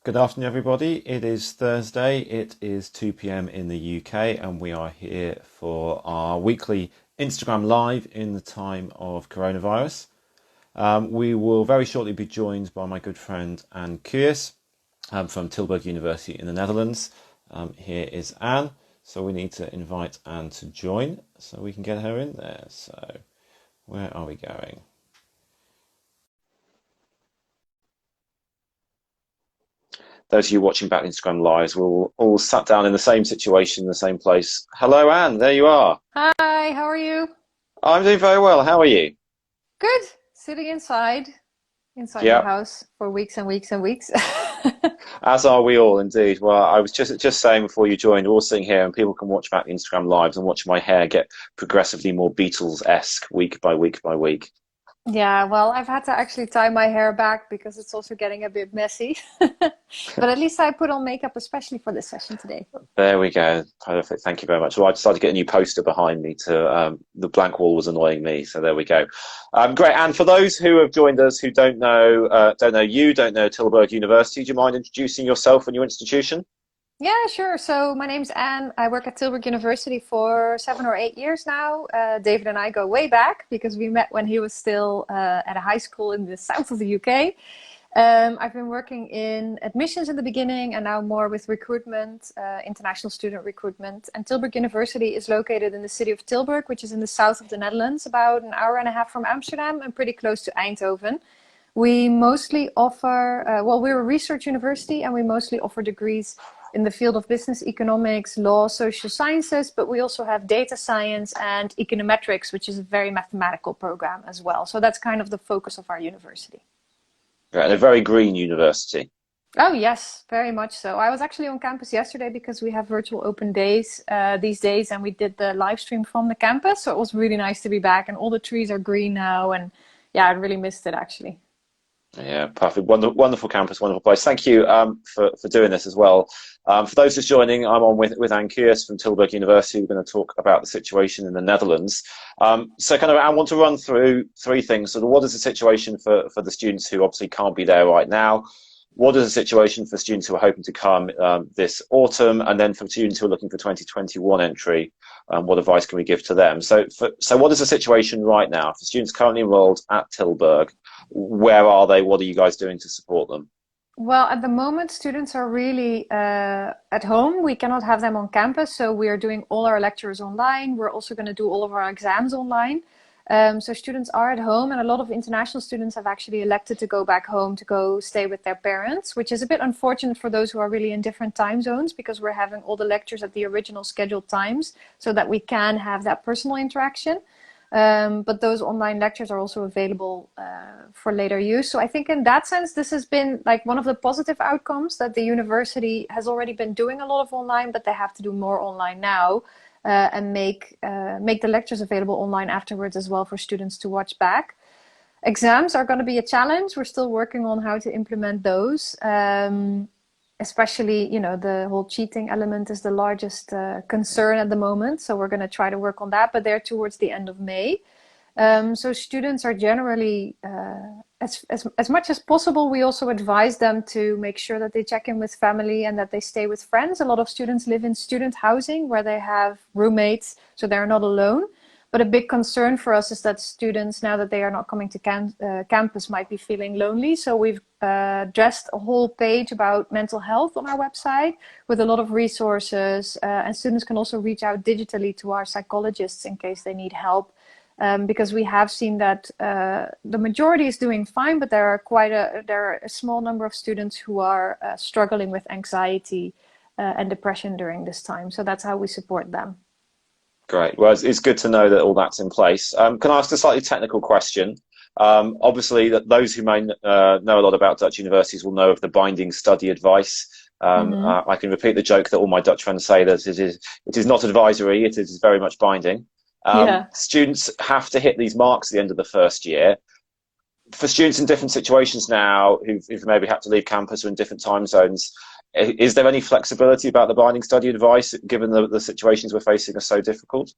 Good afternoon, everybody. It is Thursday. It is 2 p.m. in the UK, and we are here for our weekly Instagram Live in the time of coronavirus. We will very shortly be joined by my good friend Anne Kuijs from Tilburg University in the Netherlands. Here is Anne. So we need to invite Anne to join so we can get her in there. So where are we going? Those of you watching back Instagram Lives, we're all sat down in the same situation, in the same place. Hello, Anne. There you are. Hi, how are you? I'm doing very well. How are you? Good. Sitting inside my Yeah, house for weeks and weeks and weeks. as are we all, indeed. Well, I was just saying before you joined, we're all sitting here, and people can watch back the Instagram Lives and watch my hair get progressively more Beatles-esque week by week by week. Yeah, well, I've had to actually tie my hair back because it's also getting a bit messy. But at least I put on makeup especially for this session today. There we go. Perfect. Thank you very much. Well, I decided to get a new poster behind me to the blank wall was annoying me, so there we go. Great. And for those who have joined us who don't know you, don't know Tilburg University, do you mind introducing yourself and your institution? Yeah, sure. So my name's Anne. I work at Tilburg University for 7 or 8 years now. David and I go way back because we met when he was still at a high school in the south of the UK. I've been working in admissions in the beginning and now more with recruitment, international student recruitment. And Tilburg University is located in the city of Tilburg, which is in the south of the Netherlands, about an hour and a half from Amsterdam and pretty close to Eindhoven. We mostly offer, we're a research university and we mostly offer degrees in the field of business economics, law, social sciences, but we also have data science and econometrics, which is a very mathematical program as well. So that's kind of the focus of our university. Right, and a very green university. Oh, yes, very much so. I was actually on campus yesterday because we have virtual open days these days, and we did the live stream from the campus. So it was really nice to be back, and all the trees are green now. And yeah, I really missed it actually. Yeah, perfect. Wonderful campus, wonderful place. Thank you for doing this as well. For those just joining, I'm on with Anne Kuijs from Tilburg University. We're going to talk about the situation in the Netherlands. So kind of, I want to run through three things. So what is the situation for the students who obviously can't be there right now? What is the situation for students who are hoping to come this autumn? And then for students who are looking for 2021 entry, what advice can we give to them? So what is the situation right now for students currently enrolled at Tilburg? Where are they? What are you guys doing to support them? Well, at the moment, students are really at home. We cannot have them on campus, so we are doing all our lectures online. We're also going to do all of our exams online. So students are at home, and a lot of international students have actually elected to go back home to go stay with their parents, which is a bit unfortunate for those who are really in different time zones because we're having all the lectures at the original scheduled times so that we can have that personal interaction. But those online lectures are also available for later use. So I think in that sense, this has been like one of the positive outcomes that the university has already been doing a lot of online, but they have to do more online now and make the lectures available online afterwards as well for students to watch back. Exams are going to be a challenge. We're still working on how to implement those. Especially, the whole cheating element is the largest concern at the moment. So we're going to try to work on that, but they're towards the end of May. So students are generally, as much as possible, we also advise them to make sure that they check in with family and that they stay with friends. A lot of students live in student housing where they have roommates, so they're not alone. But a big concern for us is that students, now that they are not coming to campus, might be feeling lonely. So we've addressed a whole page about mental health on our website with a lot of resources. And students can also reach out digitally to our psychologists in case they need help. Because we have seen that the majority is doing fine, but there are a small number of students who are struggling with anxiety and depression during this time. So that's how we support them. Great. Well, it's good to know that all that's in place. Can I ask a slightly technical question? Obviously, that those who may know a lot about Dutch universities will know of the binding study advice. Mm-hmm. I can repeat the joke that all my Dutch friends say that it is not advisory, it is very much binding. Yeah. Students have to hit these marks at the end of the first year. For students in different situations now who've maybe had to leave campus or in different time zones, is there any flexibility about the binding study advice given the situations we're facing are so difficult?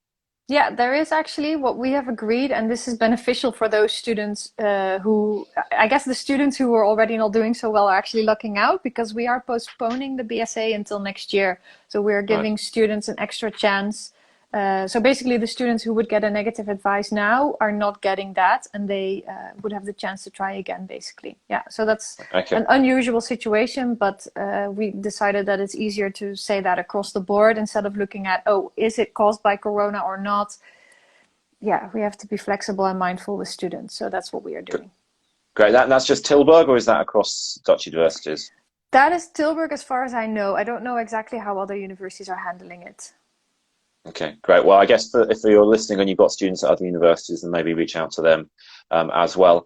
Yeah, there is actually what we have agreed, and this is beneficial for those students who, I guess the students who were already not doing so well are actually lucking out because we are postponing the BSA until next year. So we're Right. giving students an extra chance. So basically, the students who would get a negative advice now are not getting that, and they would have the chance to try again, basically. Yeah, so that's Okay. an unusual situation, but we decided that it's easier to say that across the board instead of looking at, oh, is it caused by Corona or not? Yeah, we have to be flexible and mindful with students. So that's what we are doing. Great. That's just Tilburg, or is that across Dutch universities? That is Tilburg as far as I know. I don't know exactly how other universities are handling it. Okay, great. Well, I guess if you're listening and you've got students at other universities, then maybe reach out to them as well.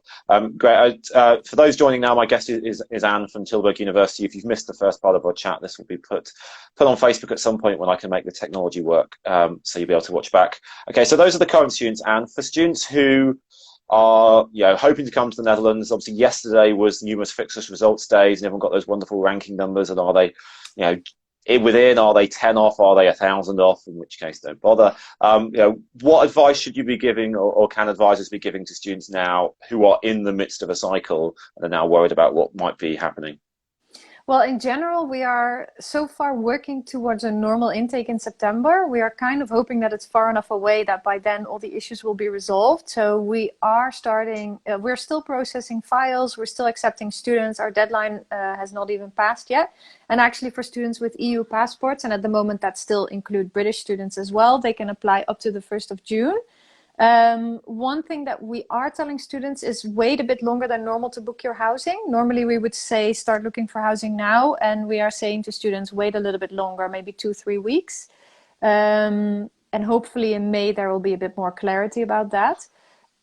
Great. For those joining now, my guest is Anne from Tilburg University. If you've missed the first part of our chat, this will be put on Facebook at some point when I can make the technology work, so you'll be able to watch back. Okay, so those are the current students, Anne. For students who are hoping to come to the Netherlands, obviously yesterday was numerous fixtures results days, and everyone got those wonderful ranking numbers. And are they, within, are they 10 off, are they 1,000 off, in which case don't bother. What advice should you be giving, or can advisors be giving to students now who are in the midst of a cycle and are now worried about what might be happening? Well, in general, we are so far working towards a normal intake in September. We are kind of hoping that it's far enough away that by then all the issues will be resolved. So we are starting, we're still processing files, we're still accepting students. Our deadline has not even passed yet. And actually for students with EU passports, and at the moment that still include British students as well, they can apply up to the 1st of June. One thing that we are telling students is wait a bit longer than normal to book your housing. Normally we would say start looking for housing now, and we are saying to students wait a little bit longer, maybe 2-3 weeks. And hopefully in May there will be a bit more clarity about that.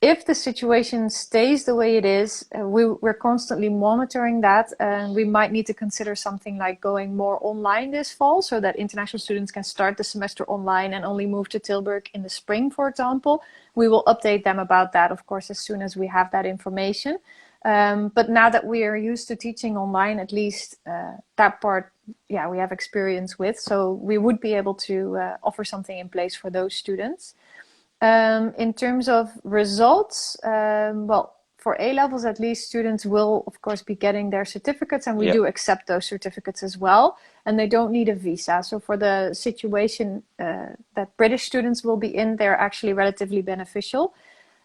If the situation stays the way it is, we're constantly monitoring that, and we might need to consider something like going more online this fall so that international students can start the semester online and only move to Tilburg in the spring, for example. We will update them about that, of course, as soon as we have that information. But now that we are used to teaching online, at least that part, yeah, we have experience with. So we would be able to offer something in place for those students. In terms of results, well, for A levels at least, students will of course be getting their certificates, and we do accept those certificates as well, and they don't need a visa. So for the situation that British students will be in, they're actually relatively beneficial.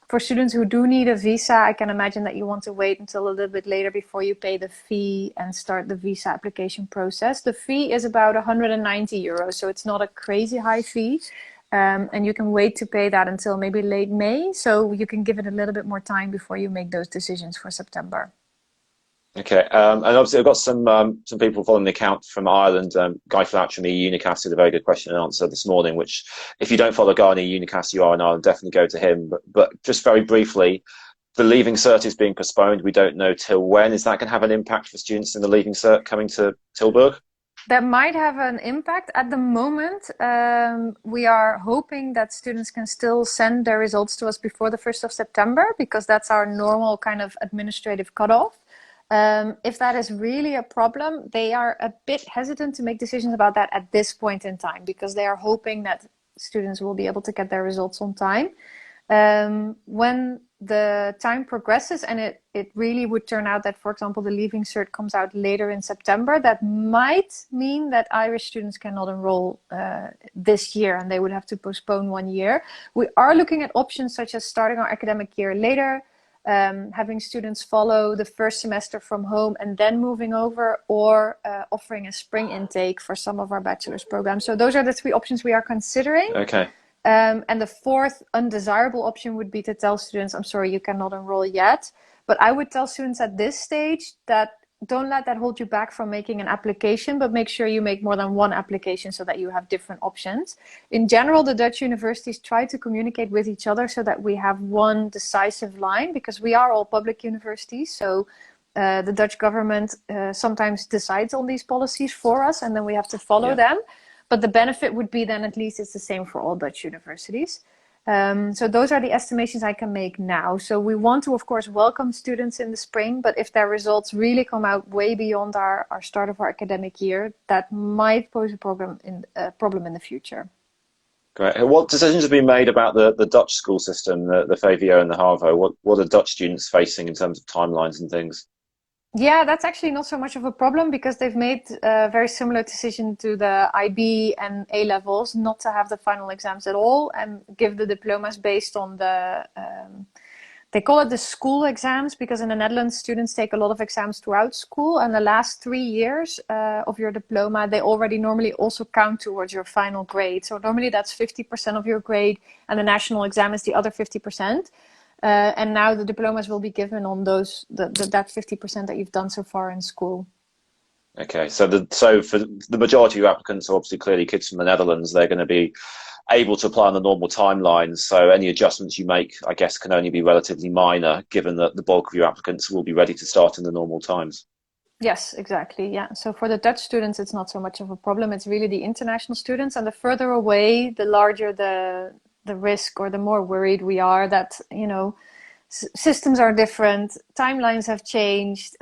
For students who do need a visa, I can imagine that you want to wait until a little bit later before you pay the fee and start the visa application process. The fee is about 190 euros, so it's not a crazy high fee. And you can wait to pay that until maybe late May. So you can give it a little bit more time before you make those decisions for September. Okay, and obviously I've got some people following the account from Ireland. Guy Flouch from Unicast did a very good question and answer this morning, which if you don't follow Guy on Unicast, you are in Ireland, definitely go to him. But just very briefly, the Leaving Cert is being postponed. We don't know till when. Is that going to have an impact for students in the Leaving Cert coming to Tilburg? That might have an impact. At the moment, we are hoping that students can still send their results to us before the 1st of September, because that's our normal kind of administrative cutoff. If that is really a problem, they are a bit hesitant to make decisions about that at this point in time, because they are hoping that students will be able to get their results on time. When the time progresses and it really would turn out that, for example, the Leaving Cert comes out later in September, that might mean that Irish students cannot enroll this year and they would have to postpone 1 year. We are looking at options such as starting our academic year later, having students follow the first semester from home and then moving over, or offering a spring intake for some of our bachelor's programs. So those are the 3 options we are considering. Okay. And the 4th undesirable option would be to tell students, I'm sorry, you cannot enroll yet. But I would tell students at this stage that don't let that hold you back from making an application, but make sure you make more than 1 application so that you have different options. In general, the Dutch universities try to communicate with each other so that we have one decisive line, because we are all public universities. So the Dutch government sometimes decides on these policies for us, and then we have to follow them. But the benefit would be then at least it's the same for all Dutch universities. So those are the estimations I can make now. So we want to, of course, welcome students in the spring, but if their results really come out way beyond our start of our academic year, that might pose a problem in the future. Great. What decisions have been made about the Dutch school system, the VVO and the HAVO? What are Dutch students facing in terms of timelines and things? Yeah, that's actually not so much of a problem because they've made a very similar decision to the IB and A levels not to have the final exams at all and give the diplomas based on they call it the school exams because in the Netherlands, students take a lot of exams throughout school, and the last 3 years of your diploma, they already normally also count towards your final grade. So normally that's 50% of your grade, and the national exam is the other 50%. And now the diplomas will be given on that 50% that you've done so far in school. Okay, so for the majority of applicants, are obviously clearly kids from the Netherlands, they're going to be able to apply on the normal timelines. So any adjustments you make, I guess, can only be relatively minor, given that the bulk of your applicants will be ready to start in the normal times. Yes, exactly. Yeah. So for the Dutch students, it's not so much of a problem. It's really the international students, and the further away, the larger the risk, or the more worried we are that, systems are different, timelines have changed,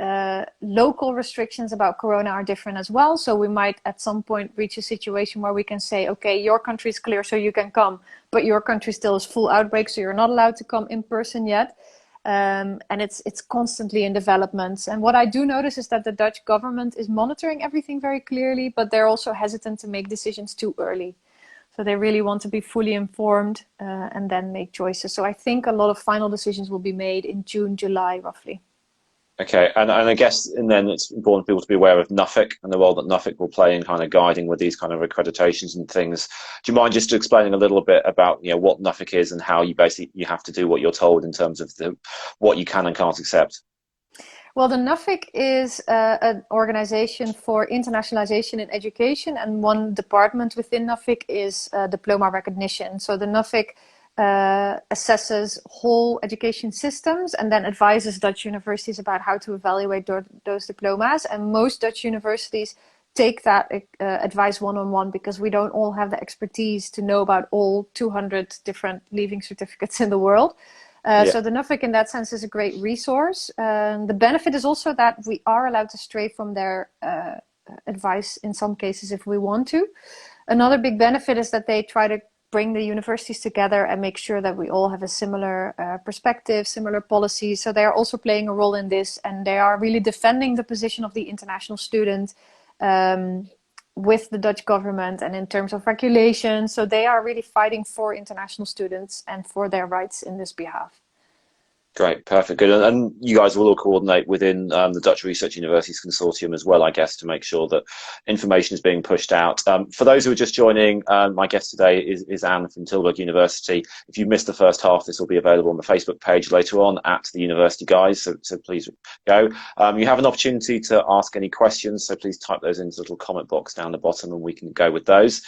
local restrictions about corona are different as well. So we might at some point reach a situation where we can say, okay, your country is clear, so you can come, but your country still is full outbreak, so you're not allowed to come in person yet. And it's constantly in developments. And what I do notice is that the Dutch government is monitoring everything very clearly, but they're also hesitant to make decisions too early. So they really want to be fully informed and then make choices. So I think a lot of final decisions will be made in June, July, roughly. Okay, and I guess, and then it's important for people to be aware of Norfolk and the role that Norfolk will play in kind of guiding with these kind of accreditations and things. Do you mind just explaining a little bit about what Norfolk is and how you have to do what you're told in terms of what you can and can't accept? Well, the Norfolk is an organization for internationalization in education, and one department within Norfolk is diploma recognition. So the Norfolk assesses whole education systems and then advises Dutch universities about how to evaluate those diplomas. And most Dutch universities take that advice one-on-one because we don't all have the expertise to know about all 200 different leaving certificates in the world. So the Norfolk in that sense is a great resource. The benefit is also that we are allowed to stray from their advice in some cases if we want to. Another big benefit is that they try to bring the universities together and make sure that we all have a similar perspective, similar policies. So they are also playing a role in this, and they are really defending the position of the international student with the Dutch government and in terms of regulation. So they are really fighting for international students and for their rights in this behalf. Great, perfect, good. And you guys will all coordinate within the Dutch Research Universities Consortium as well, I guess, to make sure that information is being pushed out. For those who are just joining, my guest today is Anne from Tilburg University. If you missed the first half, this will be available on the Facebook page later on at the University Guys, so please go. You have an opportunity to ask any questions, so please type those into the little comment box down the bottom and we can go with those.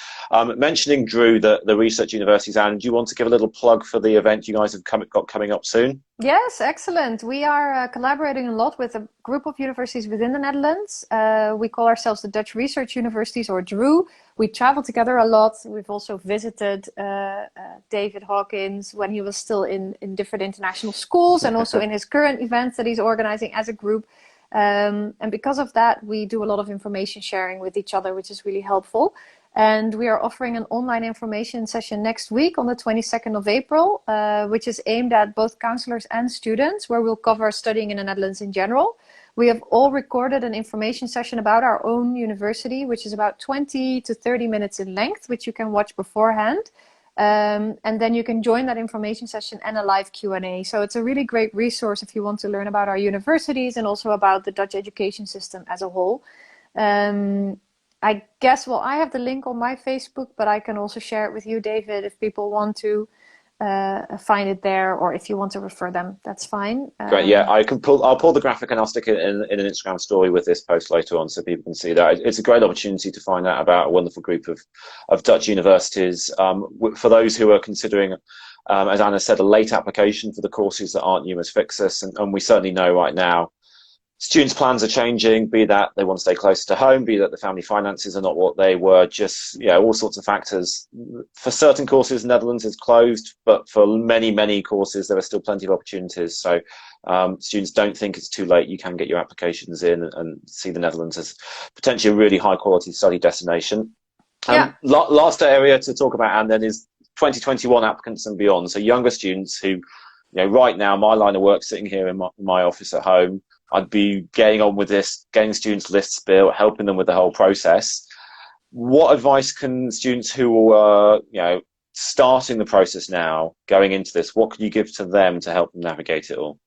Mentioning Drew, the Research Universities, Anne, do you want to give a little plug for the event you guys have got coming up soon? Yes, excellent. We are collaborating a lot with a group of universities within the Netherlands. We call ourselves the Dutch Research Universities, or DRU. We travel together a lot. We've also visited David Hawkins when he was still in different international schools, and also in his current events that he's organizing as a group. And because of that, we do a lot of information sharing with each other, which is really helpful. And we are offering an online information session next week on the 22nd of April, which is aimed at both counselors and students, where we'll cover studying in the Netherlands in general. We have all recorded an information session about our own university, which is about 20 to 30 minutes in length, which you can watch beforehand. And then you can join that information session and a live Q&A. So it's a really great resource if you want to learn about our universities and also about the Dutch education system as a whole. I guess, well, I have the link on my Facebook, but I can also share it with you, David, if people want to find it there, or if you want to refer them, that's fine. Great, yeah, I'll pull the graphic and I'll stick it in an Instagram story with this post later on so people can see that. It's a great opportunity to find out about a wonderful group of Dutch universities. For those who are considering, as Anna said, a late application for the courses that aren't Numerus Fixus, and we certainly know right now, students' plans are changing, be that they want to stay closer to home, be that the family finances are not what they were, just all sorts of factors. For certain courses, Netherlands is closed, but for many, many courses, there are still plenty of opportunities. So students, don't think it's too late. You can get your applications in and see the Netherlands as potentially a really high quality study destination. Yeah. Last area to talk about, and then, is 2021 applicants and beyond, so younger students who, right now, my line of work sitting here in my office at home, I'd be getting on with this, getting students' lists built, helping them with the whole process. What advice can students who are, starting the process now, going into this, what could you give to them to help them navigate it all?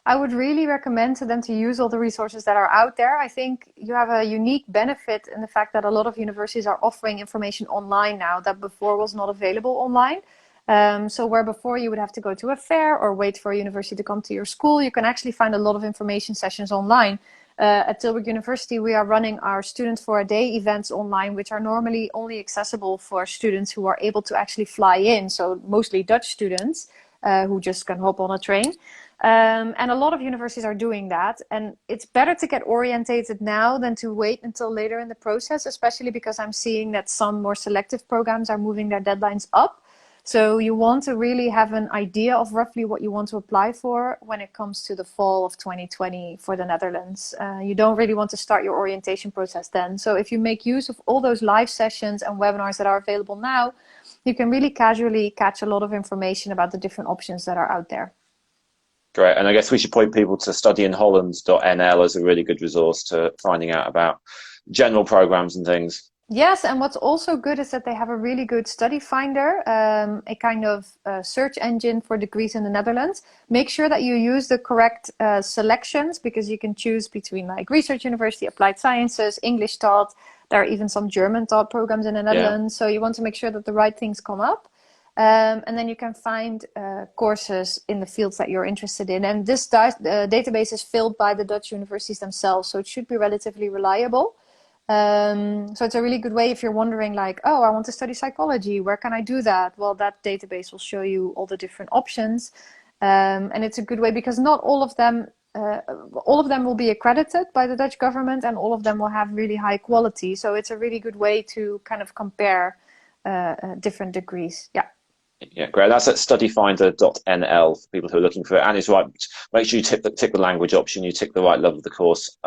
I would really recommend to them to use all the resources that are out there. I think you have a unique benefit in the fact that a lot of universities are offering information online now that before was not available online. So where before you would have to go to a fair or wait for a university to come to your school, you can actually find a lot of information sessions online. At Tilburg University, we are running our Student for a Day events online, which are normally only accessible for students who are able to actually fly in. So mostly Dutch students who just can hop on a train. And a lot of universities are doing that. And it's better to get orientated now than to wait until later in the process, especially because I'm seeing that some more selective programs are moving their deadlines up. So you want to really have an idea of roughly what you want to apply for when it comes to the fall of 2020 for the Netherlands. You don't really want to start your orientation process then. So if you make use of all those live sessions and webinars that are available now, you can really casually catch a lot of information about the different options that are out there. Great. And I guess we should point people to studyinholland.nl as a really good resource to finding out about general programs and things. Yes, and what's also good is that they have a really good study finder, a kind of search engine for degrees in the Netherlands. Make sure that you use the correct selections, because you can choose between like research university, applied sciences, English taught. There are even some German taught programs in the Netherlands. So you want to make sure that the right things come up. And then you can find courses in the fields that you're interested in. And this database is filled by the Dutch universities themselves, so it should be relatively reliable. So it's a really good way if you're wondering like, oh, I want to study psychology, where can I do that? Well, that database will show you all the different options. And it's a good way because not all of them will be accredited by the Dutch government, and all of them will have really high quality. So it's a really good way to kind of compare different degrees. Yeah. Yeah, great. That's at studyfinder.nl for people who are looking for it. And it's right, make sure you tick the language option, you tick the right level of the course.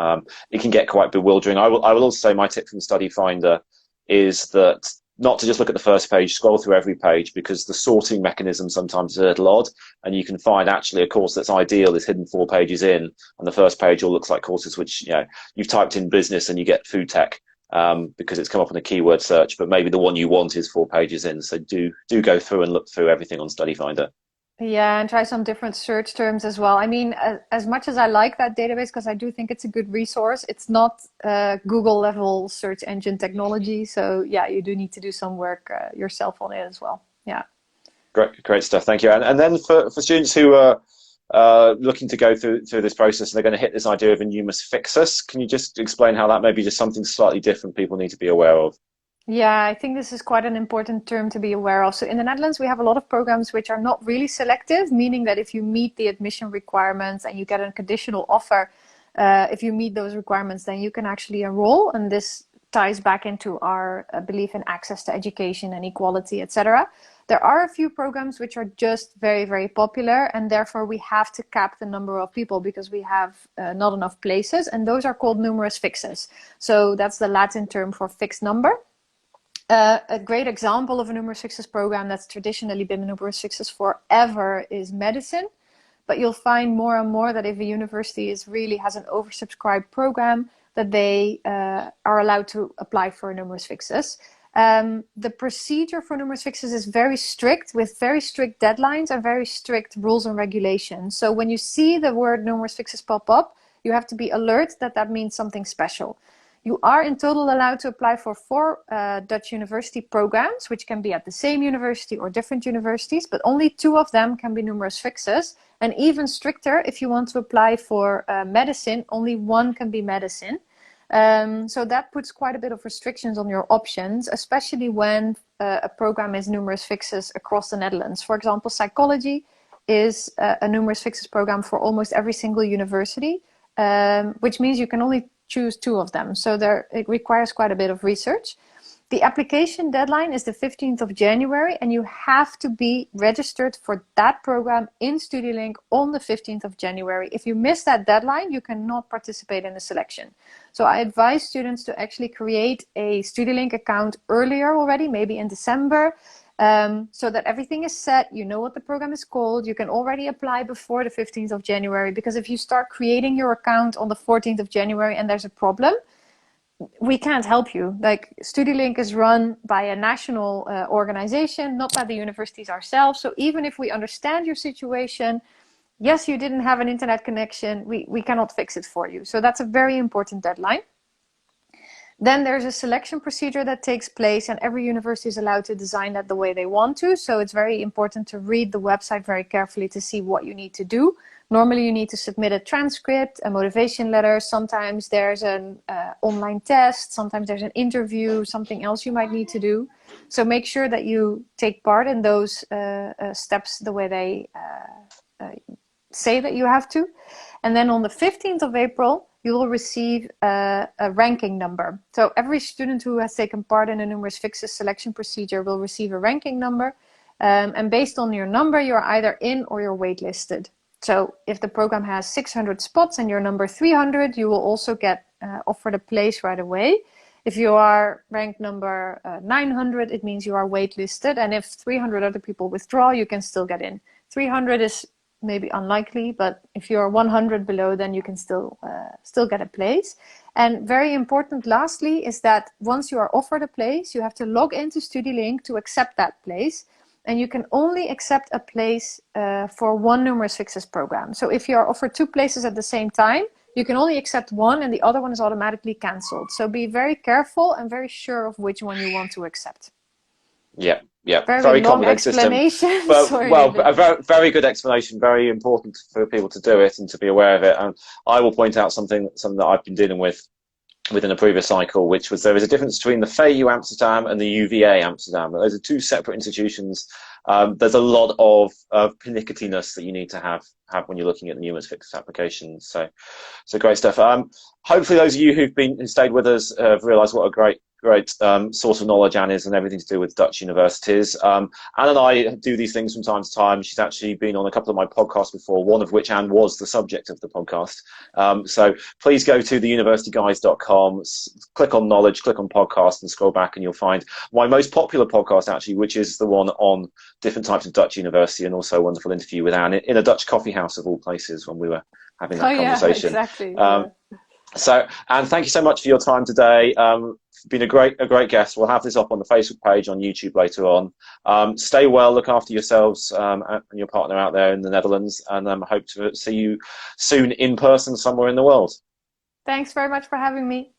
It can get quite bewildering. I will also say my tip from Studyfinder is that not to just look at the first page, scroll through every page, because the sorting mechanism sometimes is a little odd, and you can find actually a course that's ideal is hidden 4 pages in, and the first page all looks like courses which, you've typed in business and you get food tech. Because it's come up on a keyword search, but maybe the one you want is 4 pages in. So do go through and look through everything on Studyfinder. Yeah, and try some different search terms as well. I mean, as much as I like that database, because I do think it's a good resource, it's not Google level search engine technology. So yeah, you do need to do some work yourself on it as well. Yeah. Great stuff. Thank you. And then for students who are looking to go through this process, and they're going to hit this idea of a numerus fixus. Can you just explain how that may be just something slightly different people need to be aware of? Yeah, I think this is quite an important term to be aware of. So in the Netherlands, we have a lot of programs which are not really selective, meaning that if you meet the admission requirements and you get a conditional offer, if you meet those requirements, then you can actually enroll. And this ties back into our belief in access to education and equality, etc. There are a few programs which are just very, very popular, and therefore we have to cap the number of people because we have not enough places, and those are called numerus fixus. So that's the Latin term for fixed number. A great example of a numerus fixus program that's traditionally been a numerus fixus forever is medicine. But you'll find more and more that if a university has an oversubscribed program, that they are allowed to apply for a numerus fixus. The procedure for numerus fixus is very strict, with very strict deadlines and very strict rules and regulations. So when you see the word numerus fixus pop up, you have to be alert that that means something special. You are in total allowed to apply for 4 Dutch university programs, which can be at the same university or different universities, but only 2 of them can be numerus fixus. And even stricter, if you want to apply for medicine, only 1 can be medicine. So that puts quite a bit of restrictions on your options, especially when a program is numerus fixus across the Netherlands. For example, psychology is a numerus fixus program for almost every single university, which means you can only choose 2 of them. So it requires quite a bit of research. The application deadline is the 15th of January, and you have to be registered for that program in StudyLink on the 15th of January. If you miss that deadline, you cannot participate in the selection. So I advise students to actually create a StudyLink account earlier already, maybe in December, so that everything is set. You know what the program is called. You can already apply before the 15th of January, because if you start creating your account on the 14th of January and there's a problem, we can't help you. Like, StudyLink is run by a national organization, not by the universities ourselves. So even if we understand your situation, yes, you didn't have an internet connection, we cannot fix it for you. So that's a very important deadline. Then there's a selection procedure that takes place, and every university is allowed to design that the way they want to. So it's very important to read the website very carefully to see what you need to do. Normally you need to submit a transcript, a motivation letter. Sometimes there's an online test. Sometimes there's an interview, something else you might need to do. So make sure that you take part in those steps the way they say that you have to. And then on the 15th of April, you will receive a ranking number. So every student who has taken part in a numerous fixes selection procedure will receive a ranking number. And based on your number, you're either in or you're waitlisted. So if the program has 600 spots and you're number 300, you will also get offered a place right away. If you are ranked number 900, it means you are waitlisted. And if 300 other people withdraw, you can still get in. 300 is maybe unlikely, but if you're 100 below, then you can still get a place. And very important, lastly, is that once you are offered a place, you have to log into StudyLink to accept that place. And you can only accept a place for one numerous fixes program. So if you are offered 2 places at the same time, you can only accept one and the other one is automatically cancelled. So be very careful and very sure of which one you want to accept. Yeah, yeah, very long complex explanation. system. But, Sorry, well, a very good explanation. Very important for people to do it and to be aware of it. And I will point out something that I've been dealing with within a previous cycle, which was there is a difference between the FAU Amsterdam and the UVA Amsterdam. Those are 2 separate institutions. There's a lot of pernicketiness that you need to have when you're looking at the numerous fixed applications. So great stuff. Hopefully those of you who stayed with us have realised what a great source of knowledge Anne is, and everything to do with Dutch universities. Anne and I do these things from time to time. She's actually been on a couple of my podcasts before, one of which Anne was the subject of the podcast. So please go to theuniversityguys.com, click on knowledge, click on podcast, and scroll back, and you'll find my most popular podcast, actually, which is the one on different types of Dutch university, and also a wonderful interview with Anne in a Dutch coffee house of all places when we were having that conversation. Yeah, exactly. So, Anne, thank you so much for your time today. Been a great guest. We'll have this up on the Facebook page on YouTube later on. Stay well, look after yourselves and your partner out there in the Netherlands, and hope to see you soon in person somewhere in the world. Thanks very much for having me.